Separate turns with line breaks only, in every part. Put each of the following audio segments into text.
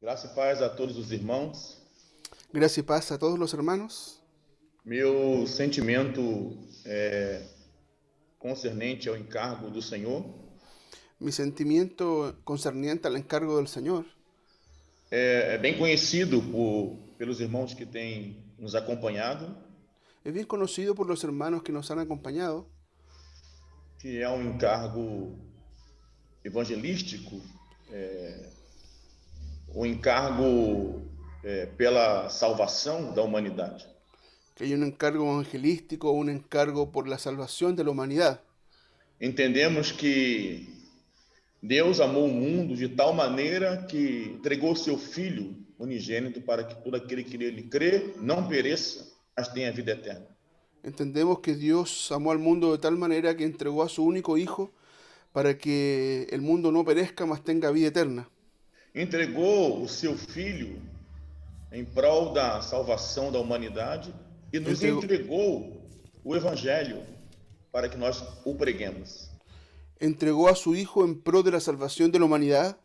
Graça e paz a todos os irmãos.
Gracia y paz a todos los hermanos.
Meu sentimento concernente ao encargo do Senhor
Mi sentimiento concerniente al encargo del Señor
é bem conhecido pelos irmãos que têm nos acompanhado,
es bien conocido por los hermanos que nos han acompañado,
que é um encargo evangelístico, um encargo pela salvação da humanidade.
que hay un encargo evangelístico, un encargo por la salvación de la humanidad.
Entendemos que Deus amou o mundo de tal maneira que entregou seu Filho unigênito para que todo aquele que nele crê não pereça, mas tenha vida eterna.
Entendemos que Dios amó al mundo de tal manera que entregó a su único Hijo para que el mundo no perezca, mas tenga vida eterna.
Entregou o seu Filho em prol da salvação da humanidade e nos entregou o Evangelho para que nós o preguemos.
Entregó a su Hijo en pro de la salvación de la humanidad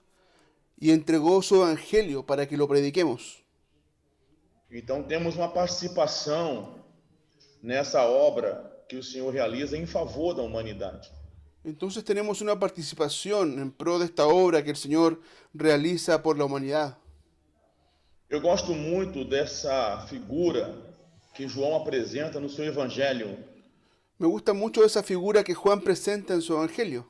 y entregó su Evangelio para que lo prediquemos.
Então temos uma participação nessa obra que o Senhor realiza em favor da humanidade.
Entonces tenemos una participación en pro de esta obra que el Señor realiza por la humanidad.
Eu gosto muito dessa figura que João apresenta no seu Evangelho.
Me gusta mucho esa figura que Juan presenta en su Evangelio.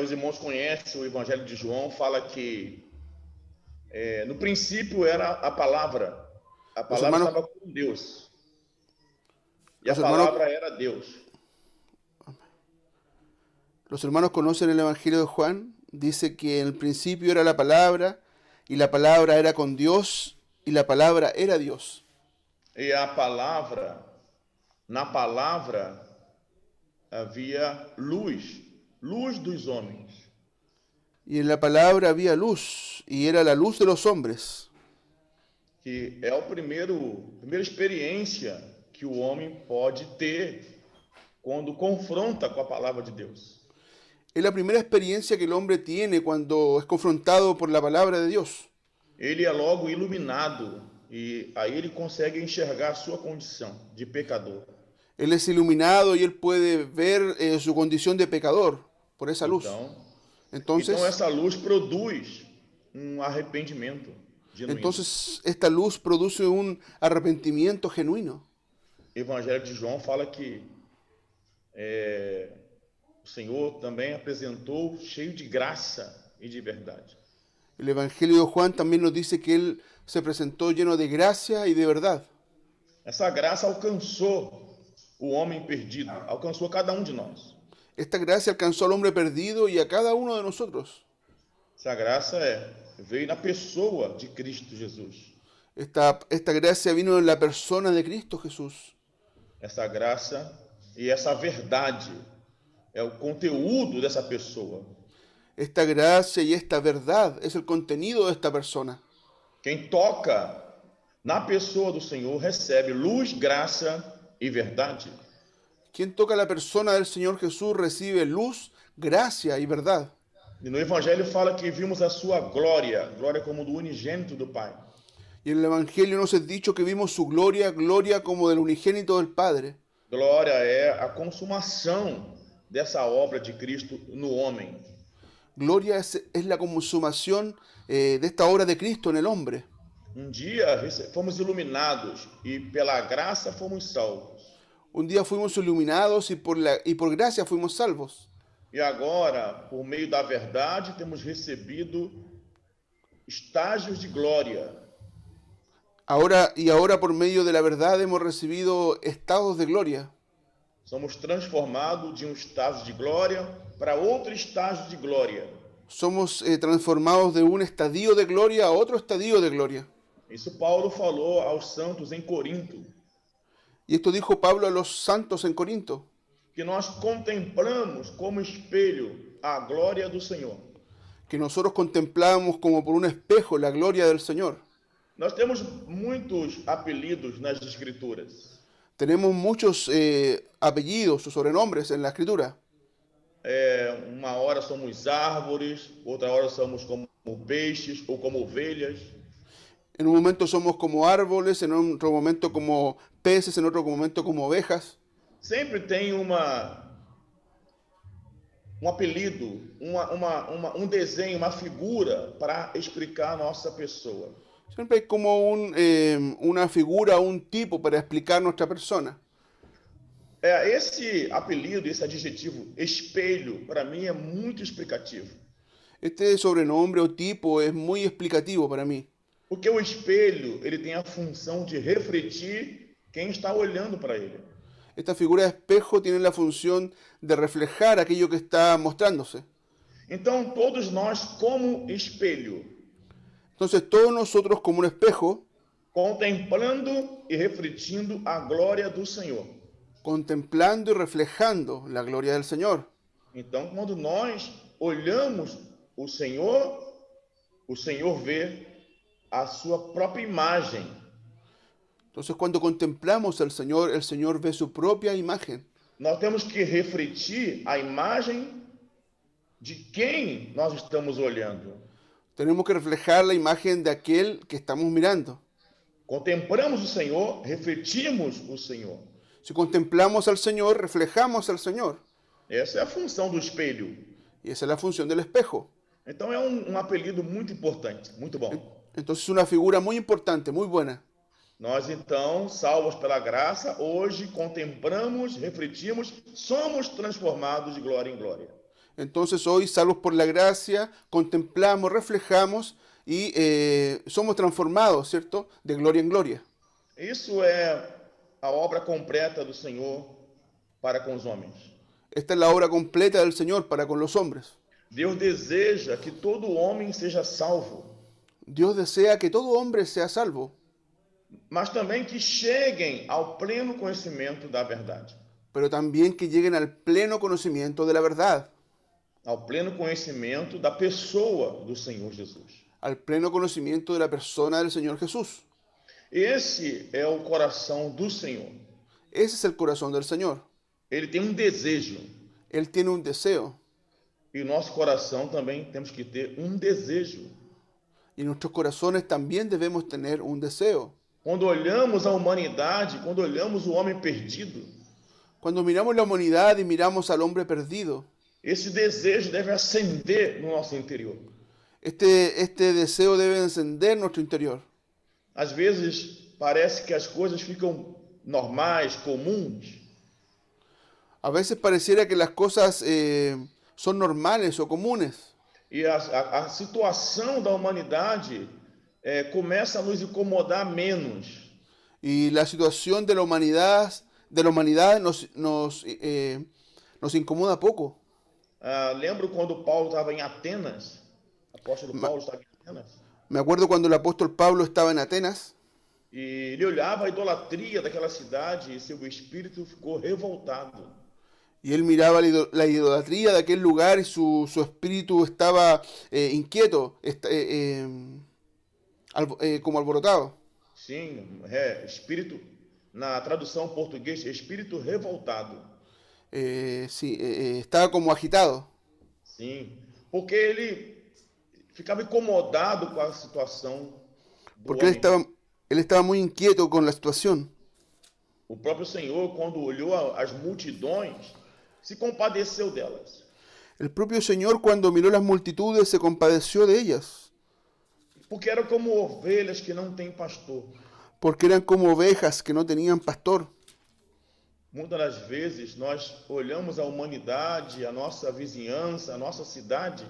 Os irmãos conhecem o Evangelho de João, fala que no princípio era a palavra estava com Deus, e a palavra era Deus.
Los hermanos conocen el Evangelio de Juan, dice que en el principio era la palabra, y la palabra era con Dios, y la palabra era Dios.
E a palavra, na palavra havia luz dos homens.
Y en la palabra había luz, y era la luz de los hombres.
Que é a primeira experiência que o homem pode ter quando confronta com a palavra de Deus.
Es la primera experiencia que el hombre tiene cuando es confrontado por la palabra de Dios.
Ele é logo iluminado e aí ele consegue enxergar a sua condição de pecador.
Él es iluminado y él puede ver su condición de pecador por esa luz.
Entonces essa luz produz arrependimento genuíno.
Entonces esta luz produce un arrepentimiento genuino.
O Evangelho de João fala que o Senhor também apresentou cheio de graça e de verdade.
El Evangelio de Juan también nos dice que él se presentó lleno de gracia y de verdad.
Essa graça alcançou o homem perdido, alcançou cada um de nós.
Esta gracia alcanzó al hombre perdido y a cada uno de nosotros.
Essa graça veio na pessoa de Cristo Jesus.
Esta gracia vino en la persona de Cristo Jesús.
Essa graça e essa verdade é o conteúdo dessa pessoa.
Esta gracia y esta verdad es el contenido de esta persona.
Quem toca na pessoa do Senhor recebe luz, graça e verdade.
Quien toca la persona del Señor Jesús recibe luz, gracia y verdad.
E no Evangelho fala que vimos a sua glória como do unigênito do Pai.
Y en el Evangelio nos es dicho que vimos su gloria, gloria como del unigénito del Padre.
Glória é a consumação dessa obra de Cristo no homem.
Gloria es la consumación de esta obra de Cristo en el hombre.
Dia fomos iluminados e pela graça fomos salvos.
Un día fuimos iluminados y por gracia fuimos salvos.
E agora, por meio da verdade, temos recebido estágios de glória.
Ahora por medio de la verdad hemos recibido estados de gloria.
Somos transformados de um estágio de glória para outro estágio de glória.
Somos transformados de un estadio de gloria a otro estadio de gloria.
Isso Paulo falou aos santos em Corinto.
Y esto dijo Pablo a los santos en Corinto.
Que nós contemplamos como espelho a glória do Senhor.
Que nosotros contemplamos como por un espejo la gloria del Señor.
Nós temos muitos apelidos nas Escrituras.
Tenemos muchos apellidos o sobrenombres en la Escritura.
Uma hora somos árvores, outra hora somos como peixes ou como ovelhas.
En un momento somos como árboles, en otro momento como peces, en otro momento como ovejas.
Sempre tem um apelido, um desenho, uma figura para explicar a nossa pessoa.
Siempre hay como una figura, un tipo para explicar nuestra persona.
Esse apelido, esse adjetivo espelho, para mim é muito explicativo.
Este sobrenombre o tipo es muy explicativo para mí.
Porque o espelho, ele tem a função de refletir quem está olhando para ele.
Esta figura de espejo tiene la función de reflejar aquello que está mostrándose.
Então, todos nós, como espelho,
Entonces todos nosotros como un espejo,
contemplando e refletindo a glória do Senhor.
contemplando y reflejando la gloria del Señor.
Então, quando nós olhamos o Senhor vê a sua própria imagem.
Entonces cuando contemplamos al Señor, el Señor ve su propia imagen.
Nós temos que refletir a imagem de quem nós estamos olhando.
Tenemos que reflejar la imagen de aquel que estamos mirando.
Contemplamos o Senhor, refletimos o Senhor.
Si contemplamos al Señor, reflejamos al Señor.
Essa é a função do espelho.
Y esa es la función del espejo.
Então é um apelido muito importante, muito bom.
Entonces es una figura muy importante, muy buena.
Nós então, salvos pela graça, hoje contemplamos, refletimos, somos transformados de glória em glória.
Entonces hoy, salvos por la gracia, contemplamos, reflejamos y somos transformados, ¿cierto? De gloria en gloria.
Isso é a obra completa do Senhor para com os homens.
Esta es la obra completa del Señor para con los hombres.
Deus deseja que todo homem seja salvo.
Dios desea que todo hombre sea salvo,
mas também que cheguem ao pleno conhecimento da verdade.
pero también que lleguen al pleno conocimiento de la verdad,
Ao pleno conhecimento da pessoa do Senhor Jesus.
al pleno conocimiento de la persona del Señor Jesús.
Esse é o coração do Senhor.
Ese es el corazón del Señor.
Ele tem um desejo.
Él tiene un deseo.
E nosso coração também temos que ter um desejo.
Y nuestros corazones también debemos tener un deseo.
Quando olhamos a humanidade, quando olhamos o homem perdido,
Cuando miramos la humanidad y miramos al hombre perdido,
esse desejo deve acender no nosso interior.
este deseo debe encender nuestro interior.
Às vezes parece que as coisas ficam normais, comuns,
A veces pareciera que las cosas son normales o comunes.
e a situação da humanidade começa a nos incomodar menos.
Y la situación de la humanidad nos incomoda poco.
Lembro quando Paulo estava em Atenas, o apóstolo Paulo estava em Atenas,
Me acuerdo cuando el apóstol Pablo estaba en Atenas
e ele olhava a idolatria daquela cidade e seu espírito ficou revoltado.
y él miraba la idolatría de aquel lugar y su espíritu estaba inquieto, como alborotado.
Sim, espírito, na tradução português, espírito revoltado.
Sí, estaba como agitado.
Sim, porque ele ficava incomodado com a situação do
Porque
homem.
él estaba muy inquieto con la situación.
O próprio Senhor, quando olhou as multidões, se compadeceu delas.
El propio Señor, cuando miró las multitudes, se compadeció de ellas,
Porque eram como ovelhas que não têm pastor.
porque eran como ovejas que no tenían pastor.
Muitas das vezes nós olhamos a humanidade, a nossa vizinhança, a nossa cidade,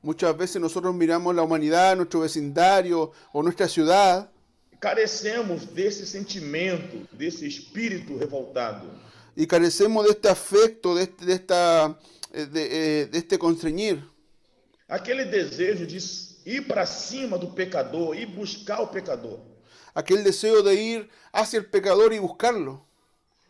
Muchas veces nosotros miramos la humanidad, nuestro vecindario o nuestra ciudad
e carecemos desse sentimento, desse espírito revoltado.
y carecemos de este afecto, de este constreñir,
Aquele desejo de ir para cima do pecador, ir buscar o pecador
aquel deseo de ir hacia el pecador y buscarlo,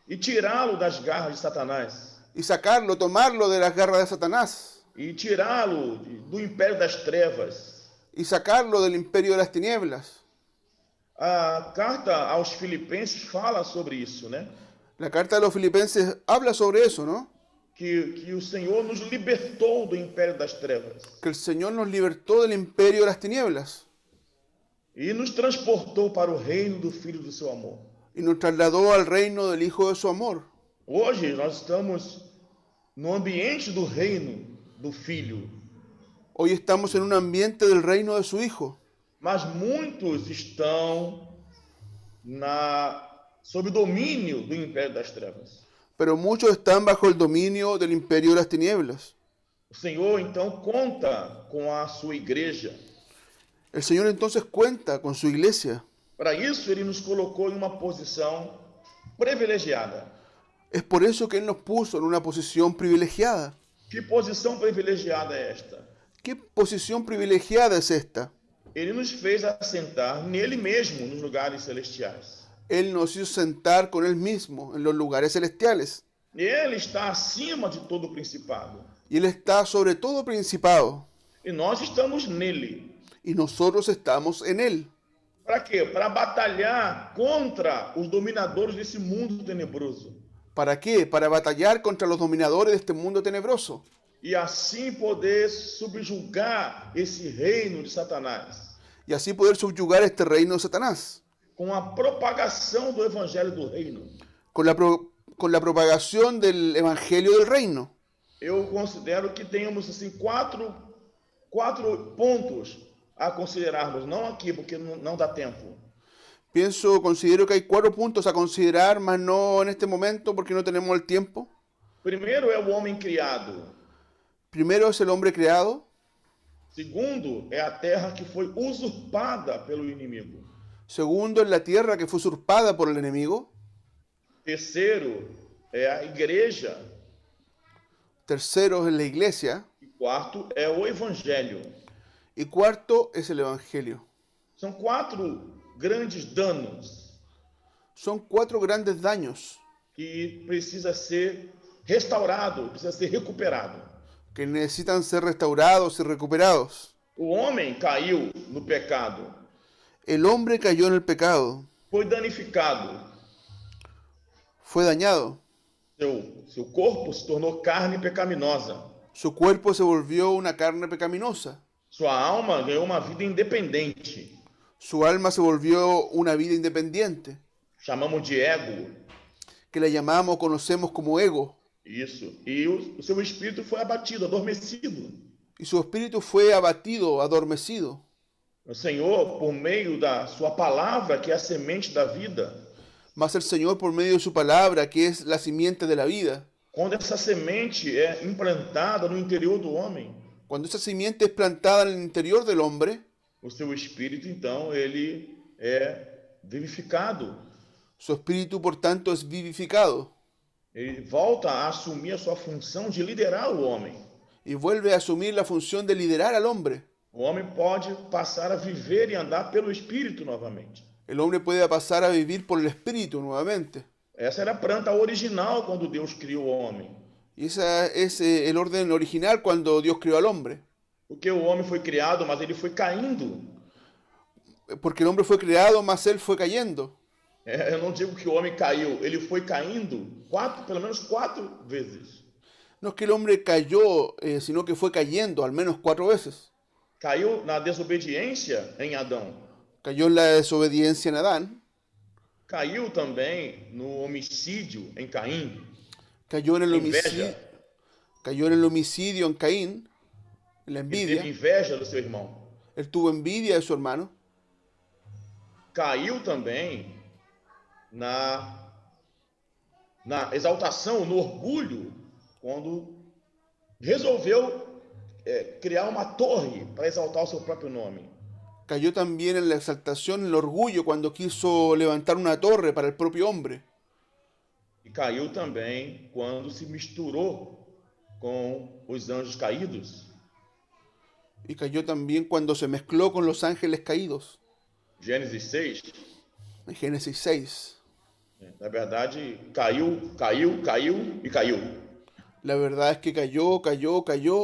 e tirá-lo das garras de Satanás,
y sacarlo, tomarlo de las garras de Satanás,
e tirá-lo do império das trevas.
y sacarlo del imperio de las tinieblas.
A carta aos Filipenses fala sobre isso, né?
La carta de los Filipenses habla sobre eso, ¿no?
que o Senhor nos libertou do império das trevas
que el Señor nos libertó del imperio de las tinieblas
e nos transportou para o reino do Filho do seu amor.
y nos trasladó al reino del Hijo de su amor.
Hoje nós estamos no ambiente do reino do Filho,
Hoy estamos en un ambiente del reino de su Hijo,
mas muitos estão sob o domínio do império das trevas.
pero muchos están bajo el dominio del imperio de las tinieblas.
O Senhor então conta com a sua igreja.
El Señor entonces cuenta con su iglesia.
Para isso ele nos colocou em uma posição privilegiada.
Es por eso que Él nos puso en una posición privilegiada.
Que posição privilegiada é esta?
¿Qué posición privilegiada es esta?
Ele nos fez assentar nele mesmo nos lugares celestiais.
Él nos hizo sentar con Él mismo en los lugares celestiales.
Ele está acima de todo principado.
Y Él está sobre todo principado.
E nós estamos nele.
Y nosotros estamos en Él.
Para quê? Para batalhar contra os dominadores desse mundo tenebroso.
¿Para qué? Para batallar contra los dominadores de este mundo tenebroso.
E assim poder subjugar esse reino de Satanás.
Y así poder subyugar este reino de Satanás.
Com a propagação do evangelho do reino.
Con la propagación del evangelio del reino.
Eu considero que temos assim quatro pontos a considerarmos, não aqui porque não dá tempo.
Considero que hay 4 puntos a considerar, mas no en este momento porque no tenemos el tiempo.
Primeiro é o homem criado.
Primero es el hombre creado.
Segundo é a terra que foi usurpada pelo inimigo.
Segundo es la tierra que fue usurpada por el enemigo.
Terceiro é a igreja.
Tercero es la iglesia.
E quarto é o evangelho.
Y cuarto es el evangelio.
São 4 grandes danos.
Son 4 grandes daños
que precisa ser restaurado, precisa ser recuperado.
que necesitan ser restaurados y recuperados.
O homem caiu no pecado.
El hombre cayó en el pecado.
Foi danificado.
Fue dañado.
Seu corpo se tornou carne pecaminosa.
Su cuerpo se volvió una carne pecaminosa.
Sua alma ganhou uma vida independente.
Su alma se volvió una vida independiente.
Chamamos de ego.
Que la llamamos, conocemos como ego.
Isso. E o seu espírito foi abatido, adormecido.
Y su espíritu fue abatido, adormecido.
O Senhor, por meio da sua palavra, que é a semente da vida.
Mas el Señor, por medio de su palabra, que es la simiente de la vida.
Quando essa semente é implantada no interior do homem.
Cuando esa simiente es plantada en el interior del hombre.
O seu espírito, então, ele é vivificado.
Su espíritu, por tanto, es vivificado.
Ele volta a assumir a sua função de liderar o homem.
Y vuelve a asumir la función de liderar al hombre.
O homem pode passar a viver e andar pelo Espírito novamente.
El hombre puede pasar a vivir por el Espíritu nuevamente.
Essa era a planta original quando Deus criou o homem.
Y ese es el orden original cuando Dios creó al hombre.
Porque o homem foi criado, mas ele foi caindo.
Porque el hombre fue creado, mas él fue cayendo.
Eu não digo que o homem caiu, ele foi caindo pelo menos 4 vezes.
No es que el hombre cayó, sino que fue cayendo al menos 4 veces.
Caiu na desobediência em Adão.
Cayó en la desobediencia en Adán.
Caiu também no homicídio em Caim.
Cayó en el homicidio en Caín, en la envidia.
Ele teve inveja do seu irmão.
Él tuvo envidia de su hermano.
Caiu também na exaltação, no orgulho, quando resolveu criar uma torre para exaltar o seu próprio nome.
Cayó también en la exaltación, en el orgullo, cuando quiso levantar una torre para el propio hombre.
E caiu também quando se misturou com os anjos caídos.
Y cayó también cuando se mezcló con los ángeles caídos.
Gênesis 6.
En Génesis 6.
Na verdade, caiu e caiu.
La verdad es que cayó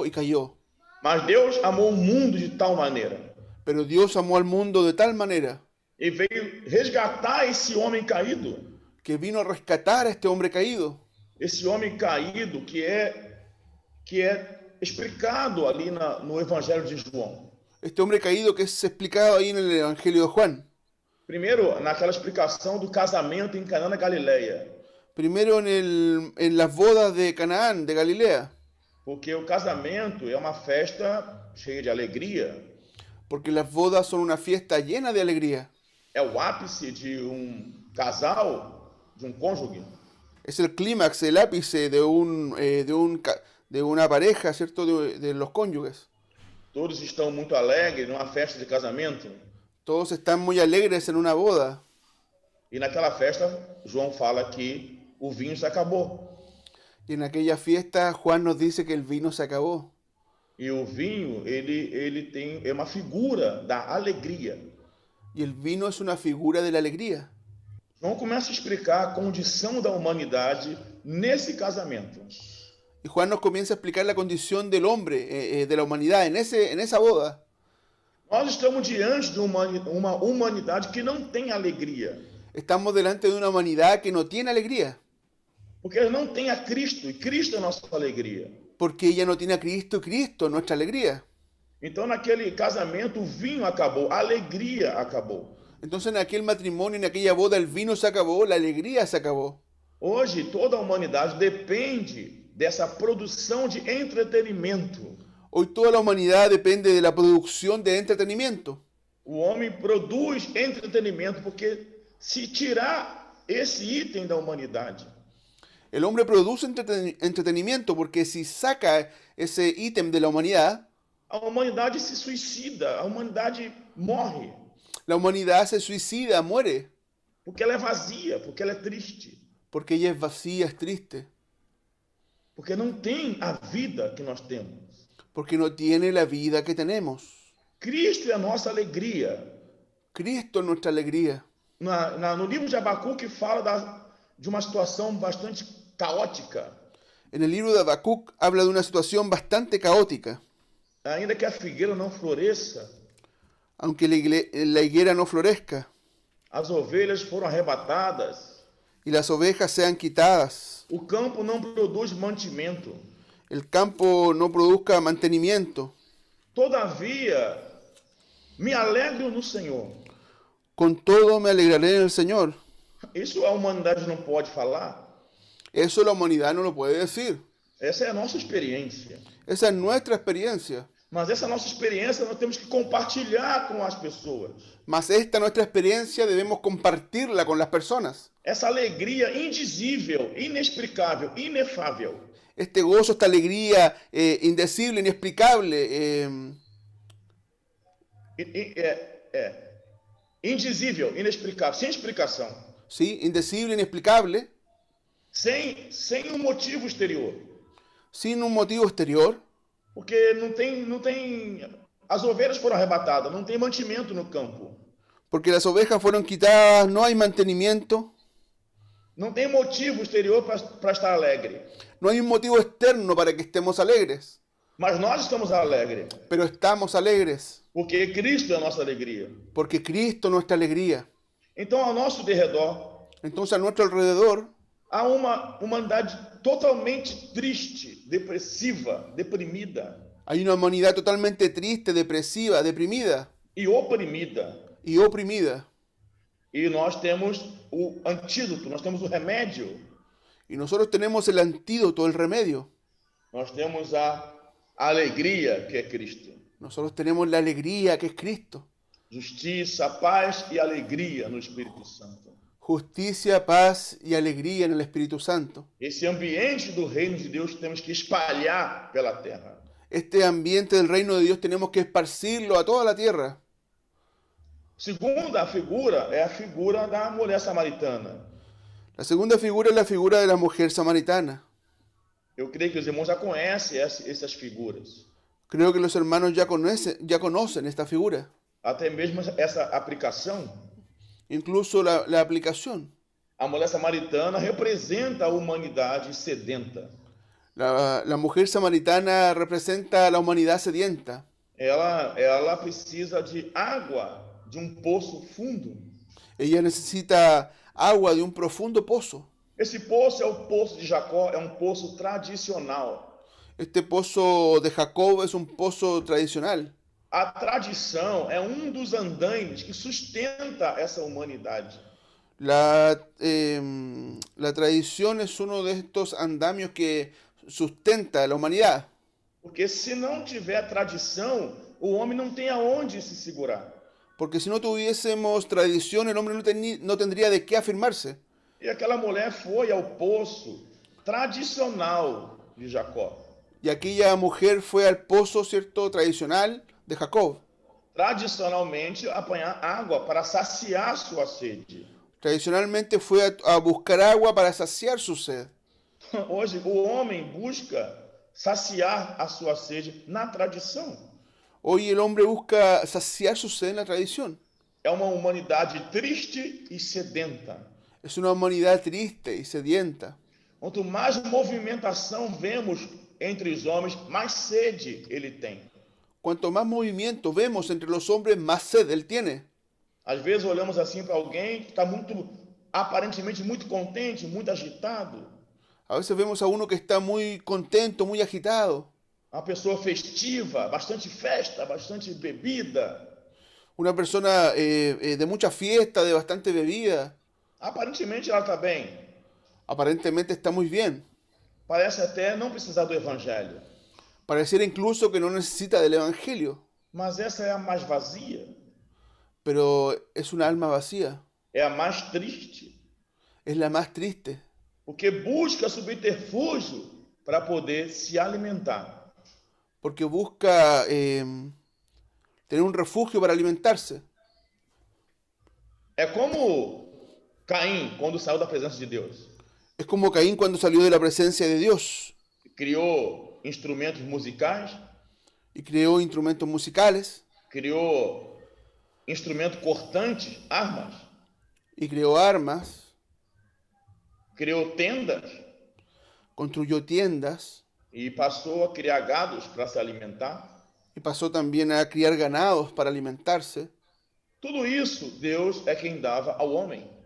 y cayó.
Mas Deus amou o mundo de tal maneira.
Pero Dios amó al mundo de tal manera.
E veio resgatar esse homem caído.
Que vino a rescatar a este hombre caído.
esse homem caído que é explicado ali no Evangelho de João.
Este hombre caído que es explicado ahí en el Evangelio de Juan.
Primeiro, naquela explicação do casamento em Caná na Galileia.
Primero en las bodas de Canaán, de Galilea.
Porque o casamento é uma festa cheia de alegria.
Porque las bodas son una fiesta llena de alegría.
É o ápice de casal, de cônjuge.
Es el clímax, el ápice de una pareja, ¿cierto? De los cónyuges.
Todos estão muito alegres numa festa de casamento.
Todos están muy alegres en una boda.
E naquela festa, João fala que o vinho se acabou.
Y en aquella fiesta, Juan nos dice que el vino se acabó.
E o vinho, é uma figura da alegria.
Y el vino es una figura de la alegría.
João começa a explicar a condição da humanidade nesse casamento.
Y Juan nos comienza a explicar la condición del hombre, de la humanidad, en esa boda.
Nós estamos diante de uma humanidade que não tem alegria.
Estamos delante de una humanidad que no tiene alegría.
Porque ela não tem a Cristo, e Cristo é a nossa alegria.
Porque ella no tiene a Cristo y Cristo es nuestra alegría.
Então, naquele casamento, o vinho acabou, a alegria acabou.
Entonces, en aquel matrimonio, en aquella boda, el vino se acabó, la alegría se acabó.
Hoje, toda a humanidade depende dessa produção de entretenimento.
Hoy toda la humanidad depende de la producción de entretenimiento.
O homem produz entretenimento porque se tirar esse item da humanidade,
el hombre produce entretenimiento porque si saca ese ítem de la humanidad,
a humanidade se suicida, a humanidade morre.
La humanidad se suicida, muere.
Porque ela é vazia, porque ela é triste.
Porque ella es vacía, es triste.
Porque não tem a vida que nós temos.
Porque no tiene la vida que tenemos.
Cristo é a nossa alegria.
Cristo es nuestra alegría.
No livro de Abacuque fala de uma situação bastante caótica.
En el libro de Habacuc habla de una situación bastante caótica.
Ainda que a figueira não floresça,
aunque la higuera no florezca,
as ovelhas foram arrebatadas,
y las ovejas sean quitadas,
o campo não produz mantimento,
el campo no produzca mantenimiento,
todavia me alegro no Senhor.
Con todo me alegraré en el Señor.
Isso a humanidade não pode falar.
Eso la humanidad no lo puede decir.
Essa é a nossa experiência.
Esa es nuestra experiencia.
Mas essa nossa experiência nós temos que compartilhar com as pessoas.
Mas esta nuestra experiencia debemos compartirla con las personas.
Essa alegria indizível, inexplicável, inefável.
Este gozo, esta alegría indecible, inexplicable.
Indizível, inexplicável, sem explicação.
Sí, indecible, inexplicable.
Sem um motivo exterior.
Sin un motivo exterior.
Porque não tem. As ovelhas foram arrebatadas, não tem mantimento no campo.
Porque las ovejas fueron quitadas, no hay mantenimiento.
Não tem motivo exterior para estar alegre.
No hay un motivo externo para que estemos alegres.
Mas nós estamos alegres.
Pero estamos alegres.
Porque Cristo é a nossa alegria.
Porque Cristo es nuestra alegría.
Então, ao nosso derredor,
entonces a nuestro alrededor,
há uma humanidade totalmente triste, depressiva, deprimida.
Hay una humanidad totalmente triste, depresiva, deprimida.
E oprimida.
Y oprimida.
E nós temos o antídoto, nós temos o remédio.
Y nosotros tenemos el antídoto, el remedio.
Nós temos a alegria que é Cristo.
Nosotros tenemos la alegría que es Cristo.
Justiça, paz e alegria no Espírito Santo.
Justicia, paz y alegría en el Espíritu Santo.
Esse ambiente do reino de Deus temos que espalhar pela terra.
Este ambiente del reino de Dios tenemos que esparcirlo a toda la tierra.
Segunda figura é a figura da mulher samaritana.
La segunda figura es la figura de la mujer samaritana.
Eu creio que os irmãos já conhecem essas figuras.
Creo que los hermanos ya conocen esta figura.
Até mesmo essa aplicação.
Incluso la aplicación.
A mulher samaritana representa a humanidade sedenta.
La mujer samaritana representa a la humanidad sedienta.
Ela precisa de água de um poço fundo.
Ella necesita agua de un profundo pozo.
Esse poço é o poço de Jacó, é um poço tradicional.
Este pozo de Jacob es un pozo tradicional.
A tradição é um dos andaimes que sustenta essa humanidade.
La tradición es uno de estos andamios que sustenta a la humanidad.
Porque se não tiver tradição, o homem não tem aonde se segurar.
Porque si no tuviésemos tradición, el hombre no tendría de qué afirmarse.
E aquela mulher foi ao poço tradicional de Jacó.
Y aquella mujer fue al pozo, ¿cierto?, tradicional de Jacob.
Tradicionalmente apanhar água para saciar sua sede.
Tradicionalmente fue a buscar agua para saciar su sed.
Hoje o homem busca saciar a sua sede na tradição.
Hoy el hombre busca saciar su sed en la tradición.
É uma humanidade triste e sedenta.
Es una humanidad triste y sedienta.
Quanto mais movimentação vemos entre os homens, mais sede ele tem.
Cuanto más movimiento vemos entre los hombres, más sed él tiene.
Às vezes olhamos assim para alguém que está aparentemente muito contente, muito agitado.
A veces vemos a uno que está muy contento, muy agitado.
Uma pessoa festiva, bastante festa, bastante bebida.
Una persona de mucha fiesta, de bastante bebida.
Aparentemente ela está bem.
Aparentemente está muy bien.
Parece até não precisar do evangelho.
Pareciera incluso que no necesita del evangelio.
Mas essa é a mais vazia.
Pero es una alma vacía.
É a mais triste.
Es la más triste.
Porque busca subterfúgio para poder se alimentar.
Porque busca tener un refugio para alimentarse.
É como Caim, quando saiu da presença de Deus.
Es como Caín cuando salió de la presencia de Dios.
Criou instrumentos musicais.
Y creó instrumentos musicales.
Criou instrumentos cortantes, armas.
Y creó armas.
Criou tendas.
Construyó tiendas.
E passou a criar gados para se alimentar.
Y pasó también a criar ganados para alimentarse.
Tudo isso Deus é quem dava ao homem.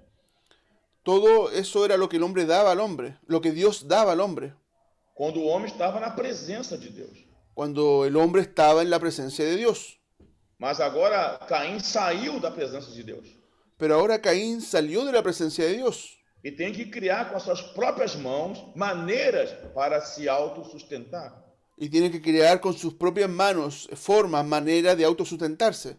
Todo eso era lo que el hombre daba al hombre, lo que Dios daba al hombre.
Quando o homem estava na presença de Deus.
Cuando el hombre estaba en la presencia de Dios.
Mas agora Caim saiu da presença de Deus.
Pero ahora Caín salió de la presencia de Dios.
E tem que criar com as suas próprias mãos maneiras para se autossustentar.
Y tiene que crear con sus propias manos formas, maneras de autosustentarse.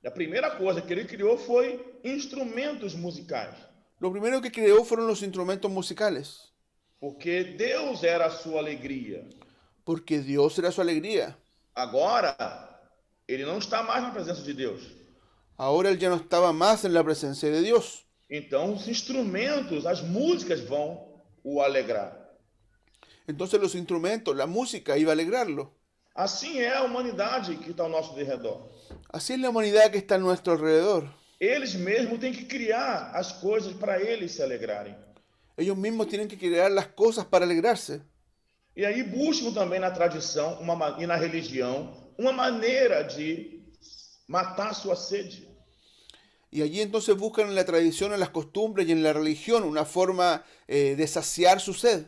A primeira coisa que ele criou foi instrumentos musicais.
Lo primero que creó fueron los instrumentos musicales.
Porque Deus era a sua alegria.
Porque Dios era su alegría.
Agora, ele não está mais na presença de Deus.
Ahora él ya no estaba más en la presencia de Dios.
Então, os instrumentos, as músicas vão o alegrar.
Entonces los instrumentos, la música iba a alegrarlo.
Assim é a humanidade que está ao nosso derredor.
Así es la humanidad que está a nuestro alrededor.
Eles mesmos têm que criar as coisas para eles se alegrarem.
Ellos mismos tienen que crear las cosas para alegrarse.
E aí buscam também na tradição e na religião uma maneira de matar sua sede.
Y allí entonces buscan en la tradición, en las costumbres y en la religión una forma de saciar su sed.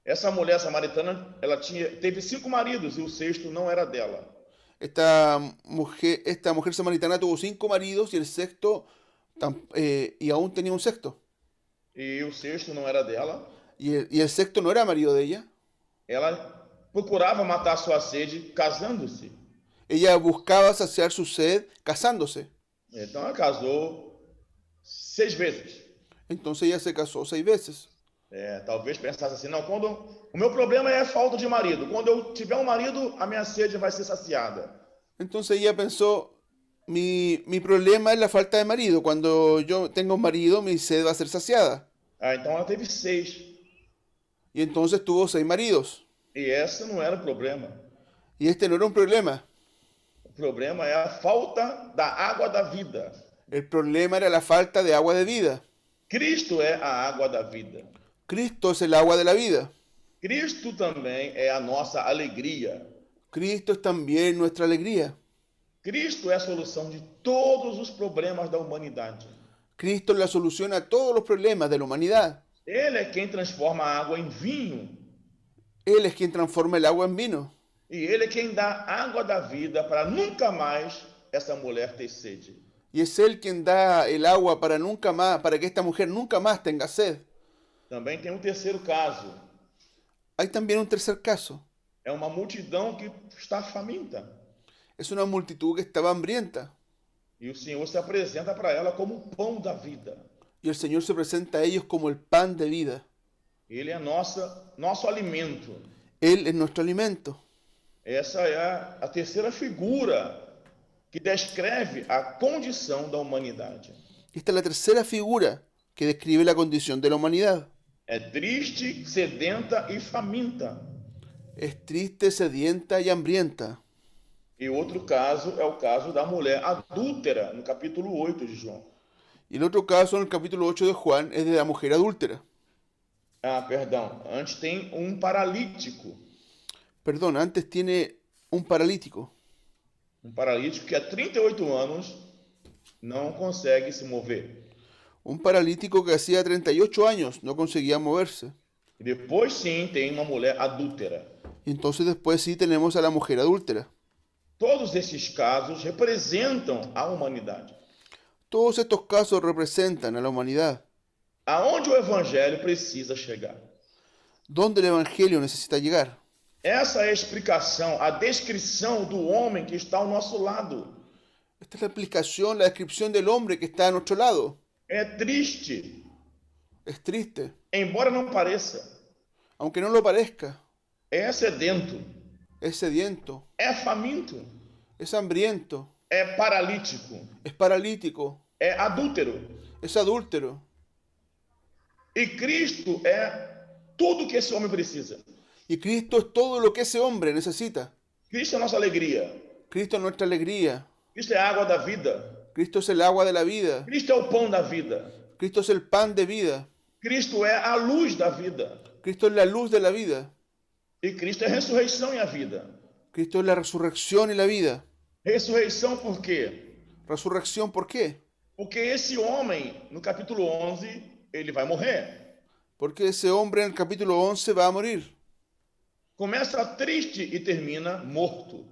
Essa mulher samaritana, ela teve 5 maridos e o sexto não era dela.
Esta mujer samaritana tuvo 5 maridos y el sexto, y aún tenía un sexto.
E o sexto não era dela.
Y el sexto no era marido de ella.
Ela procurava matar sua sede casando-se.
Ella buscaba saciar su sed casándose.
Então ela casou 6 vezes.
Entonces ella se casó 6 veces.
Talvez pensasse assim, não, quando o meu problema é a falta de marido. Quando eu tiver um marido, a minha sede vai ser saciada.
Entonces ella pensó, mi problema es la falta de marido. Cuando yo tenga un marido, mi sed va a ser saciada.
Então ela teve 6.
Y entonces tuvo 6 maridos.
E esse não era o problema.
Y este no era un problema.
O problema é a falta da água da vida.
El problema era la falta de agua de vida.
Cristo é a água da vida.
Cristo es el agua de la vida.
Cristo também é a nossa alegria.
Cristo es también nuestra alegría.
Cristo é a solução de todos os problemas da humanidade.
Cristo es la solución a todos los problemas de la humanidad.
Ele é quem transforma a água em vinho.
Él es quien transforma el agua en vino.
E ele é quem dá água da vida para nunca mais essa mulher ter sede.
Y es Él quien da el agua para nunca más, para que esta mujer nunca más tenga sed.
Também tem um terceiro caso.
Hay también un tercer caso.
É uma multidão que está faminta.
Es una multitud que estaba hambrienta.
E o Senhor se apresenta para ela como o pão da vida.
Y el Señor se presenta a ellos como el pan de vida.
Ele é nosso alimento.
Él es nuestro alimento.
Essa é a terceira figura que descreve a condição da humanidade.
Esta es la tercera figura que describe la condición de la humanidad.
É triste, sedenta e faminta.
Es triste, sedienta y hambrienta.
E outro caso é o caso da mulher adúltera, no capítulo 8 de João.
Y el otro caso en el capítulo 8 de Juan es de la mujer adúltera.
Ah, perdão. Antes tem um paralítico.
Perdón, antes tiene un paralítico.
Um paralítico que há 38 anos não consegue se mover.
Un paralítico que hacía 38 años no conseguía moverse.
E depois sim tem uma mulher adúltera.
Y entonces después sí tenemos a la mujer adúltera.
Todos esses casos representam a humanidade.
Todos estos casos representan a la humanidad.
Aonde o evangelho precisa chegar.
¿Dónde el evangelio necesita llegar?
Essa é a explicação, a descrição do homem que está ao nosso lado.
Esta es la explicación, la descripción del hombre que está a nuestro lado.
É triste,
Es triste,
embora não pareça.
aunque no lo parezca.
É sedento,
Es sediento,
é faminto,
es hambriento,
é paralítico,
es paralítico,
é adúltero.
es adúltero.
E Cristo é tudo que esse homem precisa.
Y Cristo es todo lo que ese hombre necesita.
Cristo é a nossa alegria.
Cristo es nuestra alegría.
Cristo é a água da vida.
Cristo es el agua de la vida.
Cristo é o pão da vida.
Cristo es el pan de vida.
Cristo é a luz da vida.
Cristo es la luz de la vida.
E Cristo é a ressurreição e a vida.
Cristo es la resurrección y la vida.
Ressurreição por quê?
¿Resurrección por qué?
Porque esse homem, no capítulo 11, ele vai morrer.
Porque ese hombre en el capítulo 11 va a morir.
Começa triste e termina morto.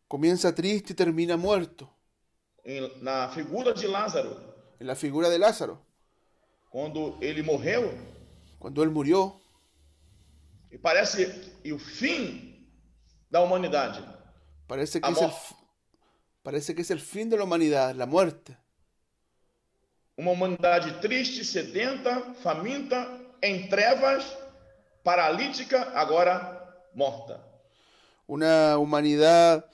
Comienza triste y termina muerto.
Na figura de Lázaro,
En la figura de Lázaro.
quando ele morreu,
Cuando él murió,
e parece o fim da humanidade.
parece que es el fin de la humanidad, la muerte.
Uma humanidade triste, sedenta, faminta, em trevas, paralítica, agora morta.
Una humanidad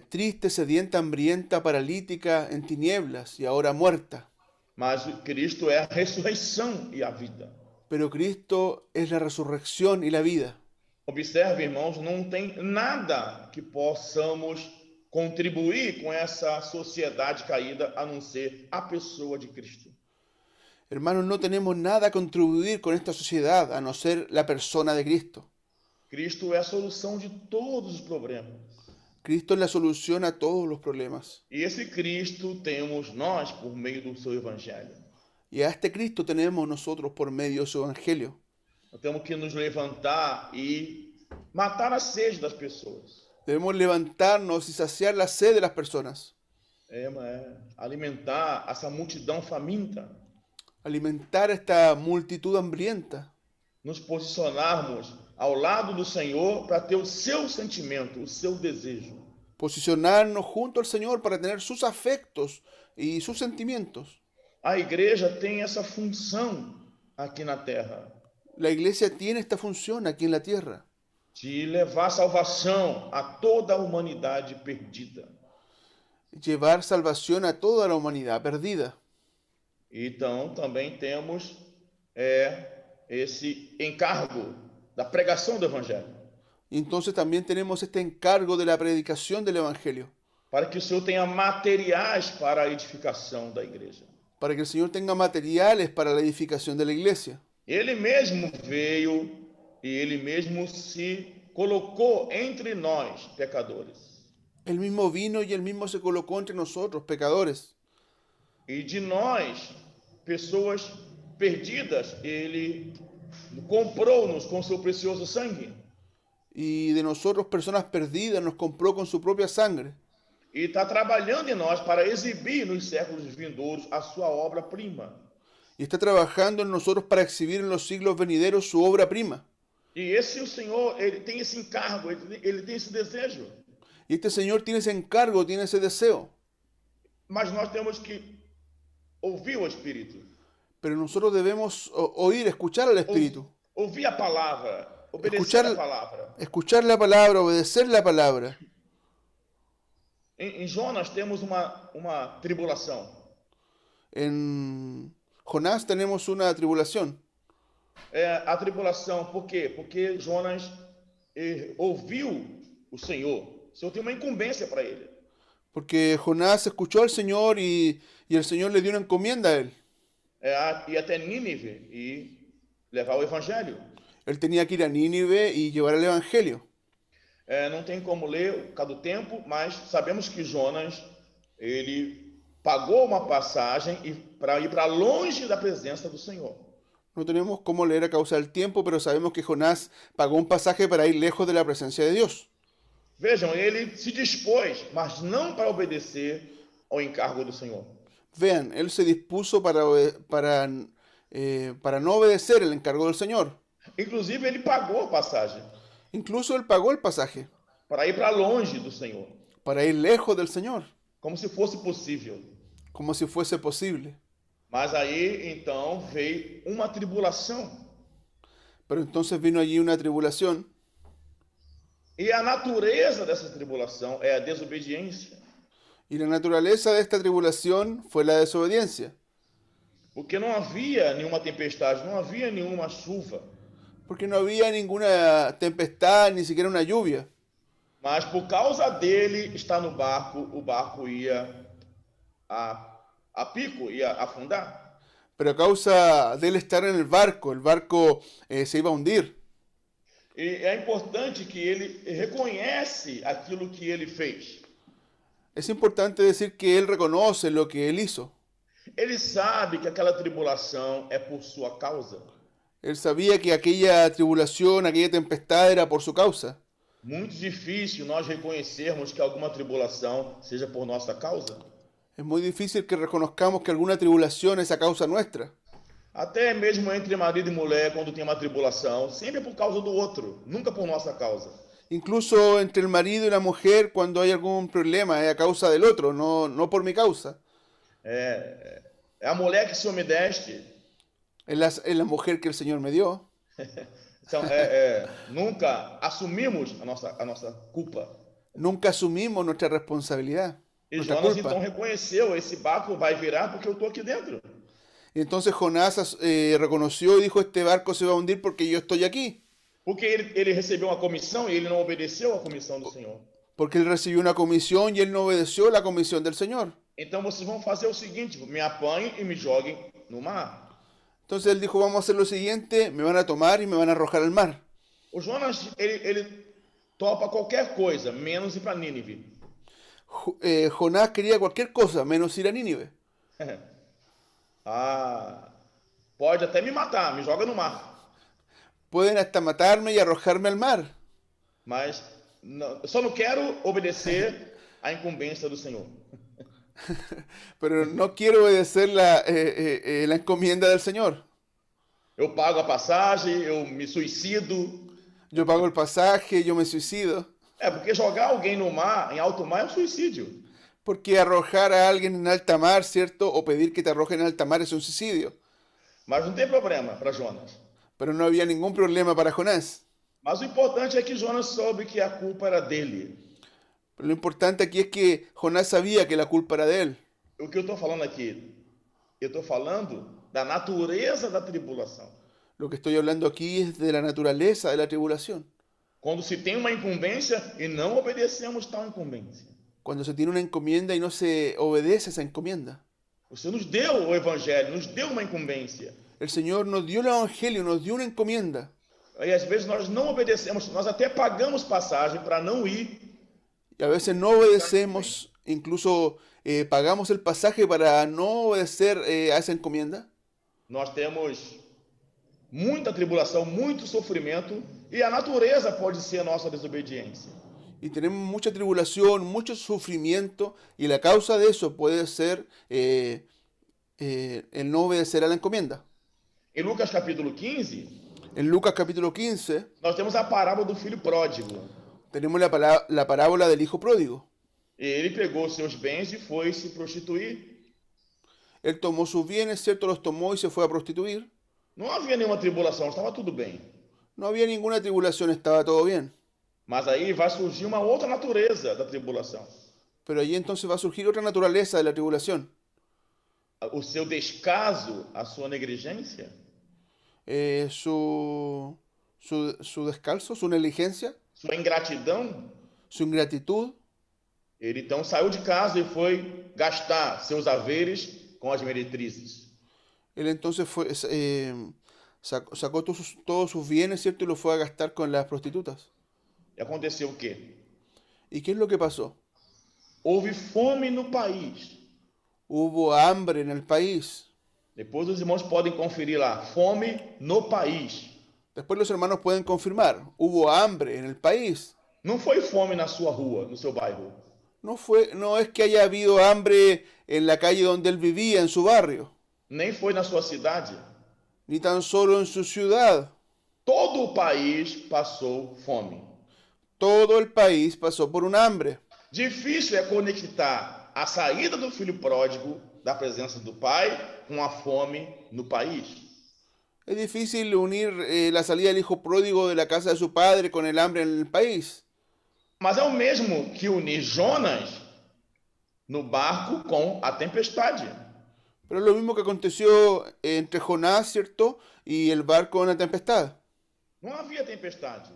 triste, sedienta, hambrienta, paralítica, en tinieblas y ahora muerta.
Mas Cristo é a ressurreição e a vida.
Pero Cristo es la resurrección y la vida.
Observe, irmãos, não tem nada que possamos contribuir com essa sociedade caída a não ser a pessoa de Cristo.
Hermanos, no tenemos nada a contribuir con esta sociedad a no ser la persona de Cristo.
Cristo é a solução de todos os problemas.
Cristo es la solución a todos los problemas.
E esse Cristo temos nós por meio do seu evangelho.
Y a este Cristo tenemos nosotros por medio de su evangelio.
Nós temos que nos levantar e matar a sede das pessoas.
Debemos levantarnos y saciar la sed de las personas.
Alimentar essa multidão faminta.
Alimentar esta multitud hambrienta.
Nos posicionarmos ao lado do Senhor para ter o seu sentimento, o seu desejo.
Posicionarnos junto al Señor para tener sus afectos y sus sentimientos.
A igreja tem essa função aqui na terra.
La iglesia tiene esta función aquí en la tierra.
De levar salvação a toda a humanidade perdida.
Llevar salvación a toda la humanidad perdida.
Então também temos esse encargo da pregação do evangelho.
Entonces también tenemos este encargo de la predicación del evangelio.
Para que o Senhor tenha materiais para a edificação da igreja.
Para que el Señor tenga materiales para la edificación de la iglesia.
Ele mesmo veio e ele mesmo se colocou entre nós, pecadores.
Él mismo vino y él mismo se colocó entre nosotros, pecadores.
E de nós, pessoas perdidas, ele comprou-nos com seu precioso sangue.
Y de nosotros, personas perdidas, nos compró con su propia sangre.
E está trabalhando em nós para exibir nos séculos vindouros a sua obra-prima.
Y está trabajando en nosotros para exhibir en los siglos venideros su obra prima.
E esse o Senhor, ele tem esse encargo, ele tem esse desejo.
Y este Señor tiene ese encargo, tiene ese deseo.
Mas nós temos que ouvir o Espírito.
Pero nosotros debemos oír, escuchar al Espíritu.
Ouvir a palavra, obedecer a palavra.
Escuchar la palabra, obedecer la palabra.
Em Jonas temos uma tribulação.
En Jonás tenemos una tribulación.
A tribulação, por quê? Porque Jonas ouviu o Senhor. O Senhor tem uma incumbência para ele.
Porque Jonás escuchó al Señor y el Señor le dio una encomienda a él.
Ir até Nínive e levar o evangelho.
Él tenía que ir a Nínive y llevar el evangelio.
Não tem como ler por causa do tempo, mas sabemos que Jonas, ele pagou uma passagem para ir para longe da presença do Senhor.
No tenemos cómo leer a causa del tiempo, pero sabemos que Jonás pagó un pasaje para ir lejos de la presencia de Dios.
Vejam, ele se dispôs, mas não para obedecer ao encargo do Senhor.
Vean, él se dispuso para no obedecer el encargo del Señor.
Inclusive, ele pagou a passagem.
Incluso él pagó el pasaje.
Para ir para longe do Senhor.
Para ir lejos del Señor.
Como se fosse possível.
Como si fuese posible.
Mas aí, então, veio uma tribulação.
Pero entonces vino allí una tribulación.
E a natureza dessa tribulação é a desobediência.
Y la naturaleza de esta tribulación fue la desobediencia.
Porque não havia nenhuma tempestade, não havia nenhuma chuva.
Porque no había ninguna tempestad, ni siquiera una lluvia.
Mas por causa dele estar no barco, o barco ia a pico, ia afundar.
Pero a causa de él estar en el barco se iba a hundir.
E é importante que ele reconhece aquilo que ele fez.
Es importante decir que él reconoce lo que él hizo.
Ele sabe que aquela tribulação é por sua causa.
Él sabía que aquella tribulación, aquella tempestad era por su causa.
Muito difícil nós reconhecermos que alguma tribulação seja por nossa causa.
Es muy difícil que reconozcamos que alguna tribulación es a causa nuestra.
Até mesmo entre marido e mulher, quando tem uma tribulação, sempre é por causa do outro, nunca por nossa causa.
Incluso entre el marido y la mujer, cuando hay algún problema, es a causa del otro, no por mi causa.
É a mulher que o Senhor me deste.
Es la mujer que el Señor me dio.
Então, nunca assumimos a nossa culpa.
Nunca asumimos nuestra responsabilidad.
E
Nuestra
Jonas
culpa.
então reconheceu, esse barco vai virar porque eu estou aqui dentro.
Y entonces Jonás reconoció y dijo, este barco se va a hundir porque yo estoy aquí.
Porque ele recebeu uma comissão e ele não obedeceu à comissão do Senhor.
Porque él recibió una comisión y él no obedeció la comisión del Señor.
Então vocês vão fazer o seguinte, me apanhem e me joguem no mar.
Entonces él dijo, vamos a hacer lo siguiente, me van a tomar y me van a arrojar al mar.
O Jonas, ele topa qualquer coisa, menos ir para Nínive.
Jonás quería cualquier cosa, menos ir a Nínive.
Pode até me matar, me joga no mar.
Pueden hasta matarme y arrojarme al mar.
Mas eu só não quero obedecer à incumbência do Senhor.
Pero no quiero obedecer la encomienda del Señor.
Eu pago a passagem, eu me suicido.
Yo pago el pasaje, yo me suicido.
Porque jogar alguém no mar, em alto mar, é um suicídio.
Porque arrojar a alguien en alta mar, ¿cierto? O pedir que te arrojen en alta mar es un suicidio.
Mas não tem problema para Jonas.
Pero no había ningún problema para Jonás.
Mas o importante é que Jonas soube que a culpa era dele.
Pero lo importante aquí es que Jonás sabía que la culpa era de él.
O que eu estou falando aqui? Eu estou falando da natureza da tribulação.
Lo que estoy hablando aquí es de la naturaleza de la tribulación.
Quando se tem uma incumbência e não obedecemos tal incumbência.
Cuando se tiene una encomienda y no se obedece esa encomienda.
O Senhor nos deu o evangelho, nos deu uma incumbência.
El Señor nos dio el evangelio, nos dio una encomienda.
E às vezes nós não obedecemos, nós até pagamos passagem para não ir.
Y a veces no obedecemos, incluso pagamos el pasaje para no obedecer a esa encomienda.
nós temos muita tribulação, muito sofrimento, e a natureza pode ser a nossa desobediência.
Y tenemos mucha tribulación, mucho sufrimiento, y la causa de eso puede ser el no obedecer a la encomienda.
Em Lucas capítulo 15,
En Lucas capítulo 15
nós temos a parábola do filho pródigo.
tenemos la parábola del hijo pródigo.
Ele pegou seus bens e foi se prostituir.
Él tomó sus bienes, ¿cierto? Los tomó y se fue a prostituir.
Não havia nenhuma tribulação, estava tudo bem.
No había ninguna tribulación, estaba todo bien.
Mas aí vai surgir uma outra natureza da tribulação.
Pero allí entonces va a surgir otra naturaleza de la tribulación.
O seu descaso, a sua negligência,
Su descalzo, su negligencia,
sua ingratidão.
su ingratitud.
Ele então saiu de casa e foi gastar seus haveres com as meretrizes.
Él entonces sacó todos sus bienes, ¿cierto? Y los fue a gastar con las prostitutas.
E aconteceu o quê?
¿Y qué es lo que pasó?
Houve fome no país.
Hubo hambre en el país.
Depois os irmãos podem conferir lá, fome no país.
Después los hermanos pueden confirmar, hubo hambre en el país.
Não foi fome na sua rua, no seu bairro.
No es que haya habido hambre en la calle donde él vivía, en su barrio,
Nem foi na sua cidade.
ni tan solo en su ciudad.
Todo o país passou fome.
Todo el país pasó por un hambre.
Difícil é conectar a saída do filho pródigo da presença do pai com a fome no país.
Es difícil unir la salida del hijo pródigo de la casa de su padre con el hambre en el país.
Mas é o mesmo que unir Jonas no barco com a tempestade.
Pero es lo mismo que aconteció entre Jonás, ¿cierto? Y el barco en la tempestad.
Não havia tempestade.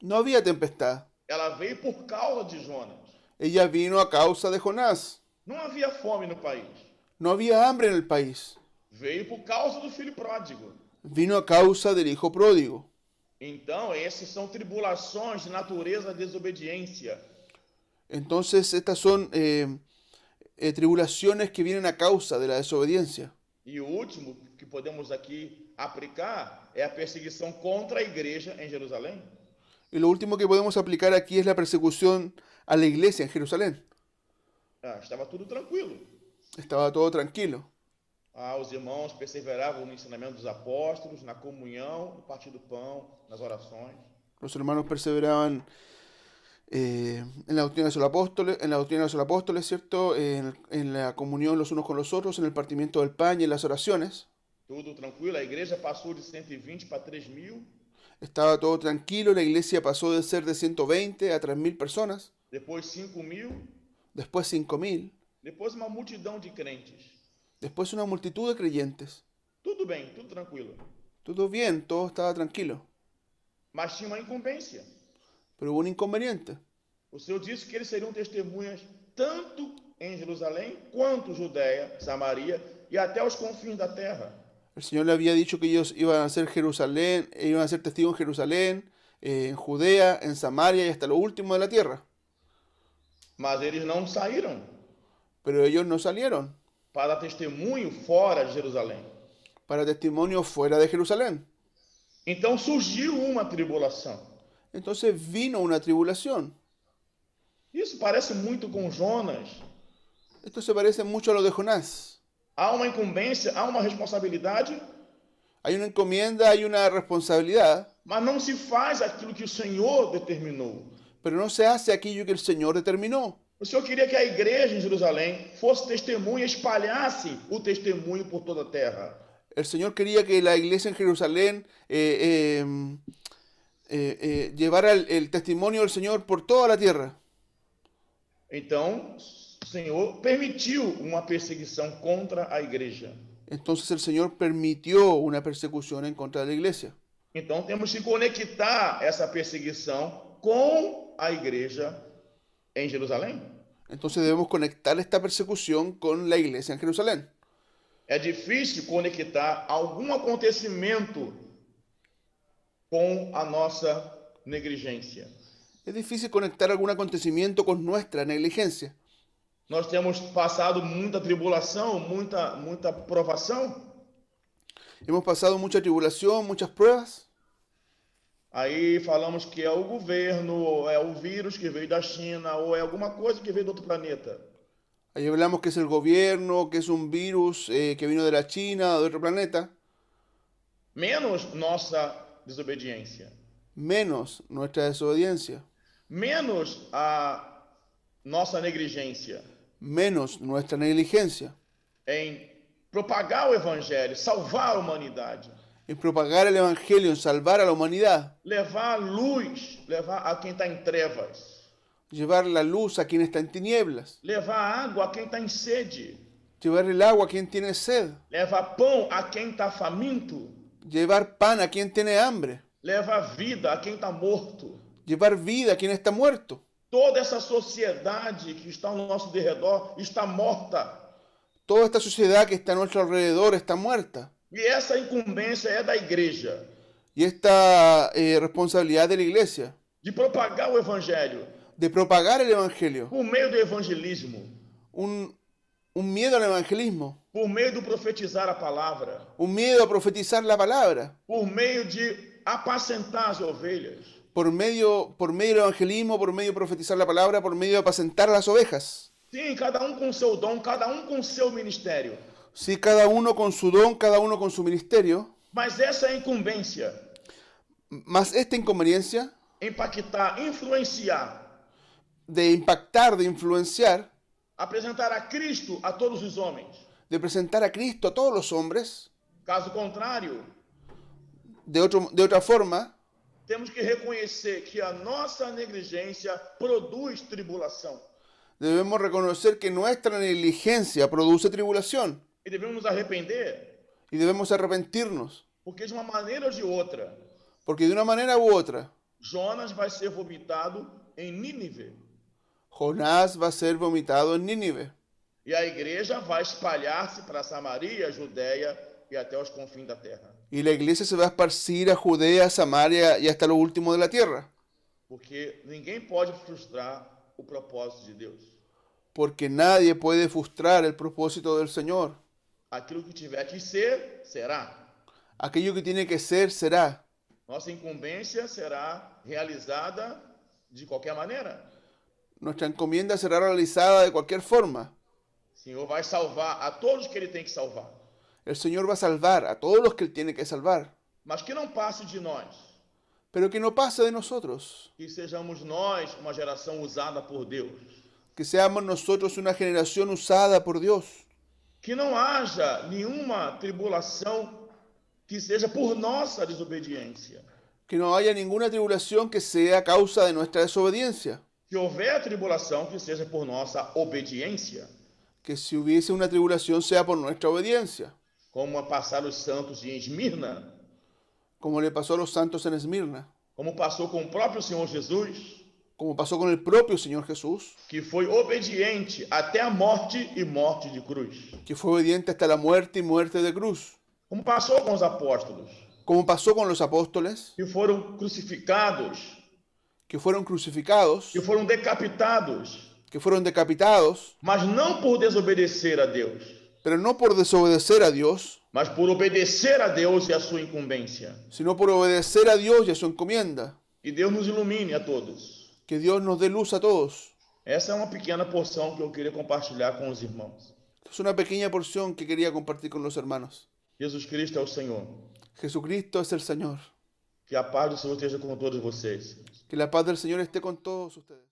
No había tempestad.
Ela veio por causa de Jonas.
Ella vino a causa de Jonás.
Não havia fome no país.
No había hambre en el país.
Veio por causa do filho pródigo.
Vino a causa del hijo pródigo.
Então, essas são tribulações de natureza de desobediência.
Entonces, estas son tribulaciones que vienen a causa de la desobediencia.
E o último que podemos aqui aplicar é a perseguição contra a igreja em Jerusalém.
Y lo último que podemos aplicar aquí es la persecución a la iglesia en Jerusalén.
Estava tudo tranquilo.
Estaba todo tranquilo.
Os irmãos perseveravam no ensinamento dos apóstolos, na comunhão, no partir do pão, nas orações.
Los hermanos perseveraban en la doctrina de los apóstoles, ¿cierto? En la comunión los unos con los otros, en el partimiento del pan y en las oraciones.
Tudo tranquilo. A igreja passou de 120 para 3.000.
Estaba todo tranquilo, la iglesia pasó de ser de 120 a 3.000 personas.
Depois 5.000.
Después 5.000.
Depois uma multidão de crentes.
Después una multitud de creyentes.
Tudo bem, tudo tranquilo.
Todo bien, todo estaba tranquilo.
Mas tinha uma incumbência.
Pero hubo un inconveniente.
O Senhor disse que eles seriam testemunhas tanto em Jerusalém quanto Judéia, Samaria e até os confins da terra.
El Señor le había dicho que ellos iban a ser testigos en Jerusalén, en Judea, en Samaria y hasta lo último de la tierra.
Mas eles não saíram
Pero ellos no salieron
para testemunho fora de Jerusalém.
para testimonio fuera de Jerusalén.
Então surgiu uma tribulação.
Entonces vino una tribulación.
Isso parece muito com Jonas.
Esto se parece mucho a lo de Jonás.
Há uma incumbência, há uma responsabilidade,
Hay una encomienda, hay una responsabilidad,
mas não se faz aquilo que o Senhor determinou.
pero no se hace aquello que el Señor determinó.
O Senhor queria que a igreja em Jerusalém fosse testemunha, espalhasse o testemunho por toda a terra.
El Señor quería que la iglesia en Jerusalén llevara el testimonio del Señor por toda la tierra.
Então, o Senhor permitiu uma perseguição contra a igreja.
Entonces el Señor permitió una persecución en contra de la iglesia.
Então, temos que conectar essa perseguição com a igreja em Jerusalém.
Entonces debemos conectar esta persecución con la iglesia en Jerusalén.
É difícil conectar algum acontecimento com a nossa negligência.
Es difícil conectar algún acontecimiento con nuestra negligencia.
Nós temos passado muita tribulação, muita provação.
Hemos pasado mucha tribulación, muchas pruebas.
Aí falamos que é o governo, ou é o vírus que veio da China, ou é alguma coisa que veio do outro planeta.
Ahí hablamos que es el gobierno, que es un virus que vino de la China o de otro planeta.
Menos nossa desobediência.
Menos nuestra desobediencia.
Menos a nossa negligência
Menos nuestra negligencia.
em propagar o evangelho, salvar a humanidade.
En propagar el evangelio, en salvar a la humanidad.
Levar luz, levar a quem está em trevas.
Llevar la luz a quien está en tinieblas.
Levar água a quem está em sede.
Llevar el agua a quien tiene sed.
Levar pão a quem está faminto.
Llevar pan a quien tiene hambre.
Levar vida a quem está morto.
Llevar vida a quien está muerto.
Toda essa sociedade que está ao nosso derredor está morta.
Toda esta sociedad que está a nuestro alrededor está muerta.
E essa incumbência é da igreja,
Y esta responsabilidad de la iglesia,
de propagar o evangelho
de propagar el evangelio,
por meio do evangelismo,
un miedo al evangelismo,
por meio do profetizar a palavra,
un miedo a profetizar la palabra,
por meio de apacentar as ovelhas,
por medio del evangelismo, por medio de profetizar la palabra, por medio de apacentar las ovejas.
sim, cada um com seu dom, cada um com seu ministério.
Sí, cada uno con su don, cada uno con su ministerio,
Mas essa incumbência,
más esta inconveniencia
impactar, influenciar,
de impactar, de influenciar,
apresentar a Cristo a todos os homens.
de presentar a Cristo a todos los hombres,
Caso contrário,
de otra forma,
temos que reconhecer que a nossa negligência produz tribulação.
debemos reconocer que nuestra negligencia produce tribulación
E devemos nos arrepender,
y debemos arrepentirnos,
porque de uma maneira ou de outra,
porque de una manera u otra,
Jonas vai ser vomitado em Nínive.
Jonás va a ser vomitado en Nínive
E a igreja vai espalhar-se para Samaria, Judéia e até os confins da terra.
y la iglesia se va a esparcir a Judea, Samaria y hasta lo último de la tierra,
Porque ninguém pode frustrar o propósito de Deus.
porque nadie puede frustrar el propósito del Señor.
Aquilo que tiver que ser, será.
Aquello que tiene que ser, será.
Nossa incumbência será realizada de qualquer maneira.
Nuestra encomienda será realizada de cualquier forma.
O Senhor vai salvar a todos que Ele tem que salvar.
El Señor va a salvar a todos los que Él tiene que salvar,
Mas que não passe de nós.
pero que no pase de nosotros,
Que sejamos nós uma geração usada por Deus.
que seamos nosotros una generación usada por Dios,
Que não haja nenhuma tribulação que seja por nossa desobediência.
que no haya ninguna tribulación que sea a causa de nuestra desobediencia,
Que houver tribulação que seja por nossa obediência.
que si hubiese una tribulación sea por nuestra obediencia,
Como a passar os santos em Esmirna,
como le pasó a los santos en Esmirna,
como passou com o próprio Senhor Jesus,
como pasó con el propio Señor Jesús,
que foi obediente até a morte e morte de cruz.
que fue obediente hasta la muerte y muerte de cruz,
Como passou com os apóstolos,
como pasó con los apóstoles,
que foram crucificados,
que fueron crucificados,
que foram decapitados,
que fueron decapitados,
mas não por desobedecer a Deus,
pero no por desobedecer a Dios,
mas por obedecer a Deus e a sua incumbência.
sino por obedecer a Dios y a su encomienda.
Que Deus nos ilumine a todos.
Que Dios nos dé luz a todos.
Essa é uma pequena porção que eu queria compartilhar com os irmãos.
Es una pequeña porción que quería compartir con los hermanos.
Jesus Cristo é o Senhor.
Jesucristo es el Señor.
Que a paz do Senhor esteja com todos vocês.
Que la paz del Señor esté con todos ustedes.